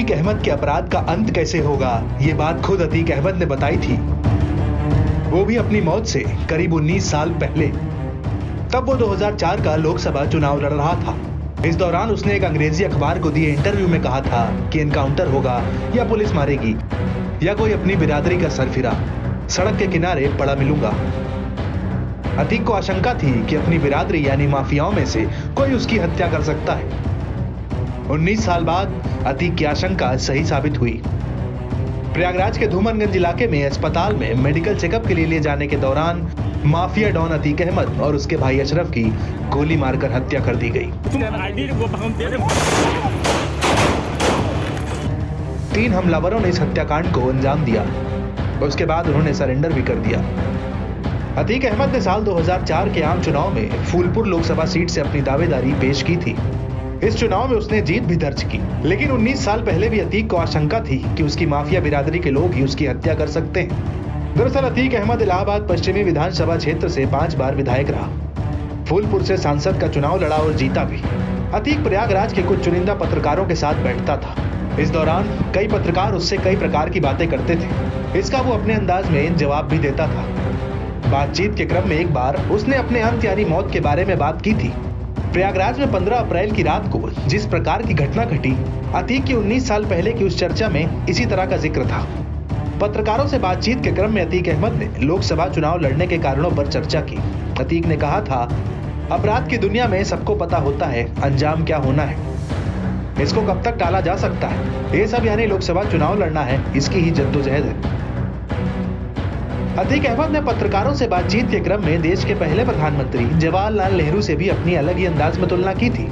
अतीक अहमद के अपराध का अंत कैसे होगा, ये बात खुद अतीक अहमद ने बताई थी, वो भी अपनी मौत से करीब 19 साल पहले। तब वो 2004 का लोकसभा चुनाव लड़ रहा था। इस दौरान उसने एक अंग्रेजी अखबार को दिए इंटरव्यू में कहा था कि एनकाउंटर होगा या पुलिस मारेगी या कोई अपनी बिरादरी का सरफिरा सड़क के किनारे पड़ा मिलूंगा। अतीक को आशंका थी कि अपनी बिरादरी यानी माफियाओं में से कोई उसकी हत्या कर सकता है। 19 साल बाद अतीक की आशंका सही साबित हुई। प्रयागराज के धूमनगंज इलाके में अस्पताल में मेडिकल चेकअप के लिए ले जाने के दौरान माफिया डॉन अतीक अहमद और उसके भाई अशरफ की गोली मारकर हत्या कर दी गई। 3 हमलावरों ने इस हत्याकांड को अंजाम दिया। उसके बाद उन्होंने सरेंडर भी कर दिया। अतीक अहमद ने साल 2004 के आम चुनाव में फूलपुर लोकसभा सीट से अपनी दावेदारी पेश की थी। इस चुनाव में उसने जीत भी दर्ज की, लेकिन 19 साल पहले भी अतीक को आशंका थी कि उसकी माफिया बिरादरी के लोग ही उसकी हत्या कर सकते हैं। दरअसल अतीक अहमद इलाहाबाद पश्चिमी विधानसभा क्षेत्र से 5 बार विधायक रहा। फूलपुर से सांसद का चुनाव लड़ा और जीता भी। अतीक प्रयागराज के कुछ चुनिंदा पत्रकारों के साथ बैठता था। इस दौरान कई पत्रकार उससे कई प्रकार की बातें करते थे। इसका वो अपने अंदाज में जवाब भी देता था। बातचीत के क्रम में एक बार उसने अपने अंत यानी मौत के बारे में बात की थी। प्रयागराज में 15 अप्रैल की रात को जिस प्रकार की घटना घटी, अतीक की 19 साल पहले की उस चर्चा में इसी तरह का जिक्र था। पत्रकारों से बातचीत के क्रम में अतीक अहमद ने लोकसभा चुनाव लड़ने के कारणों पर चर्चा की। अतीक ने कहा था, अपराध की दुनिया में सबको पता होता है अंजाम क्या होना है, इसको कब तक टाला जा सकता है, ये सब यानी लोकसभा चुनाव लड़ना है, इसकी ही जद्दोजहद है। अतीक अहमद ने पत्रकारों से बातचीत के क्रम में देश के पहले प्रधानमंत्री जवाहरलाल नेहरू से भी अपनी अलग ही अंदाज में तुलना की थी।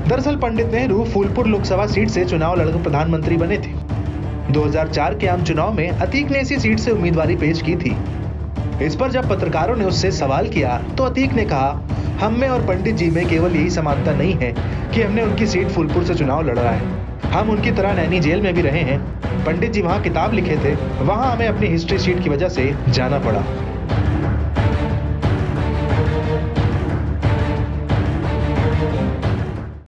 दरअसल पंडित नेहरू फूलपुर लोकसभा सीट से चुनाव लड़कर प्रधानमंत्री बने थे। 2004 के आम चुनाव में अतीक ने इसी सीट से उम्मीदवारी पेश की थी। इस पर जब पत्रकारों ने उससे सवाल किया तो अतीक ने कहा, हम में और पंडित जी में केवल यही समानता नहीं है कि हमने उनकी सीट फूलपुर से चुनाव लड़ा है, हम उनकी तरह नैनी जेल में भी रहे हैं। पंडित जी वहाँ किताब लिखे थे, वहाँ हमें अपनी हिस्ट्री शीट की वजह से जाना पड़ा।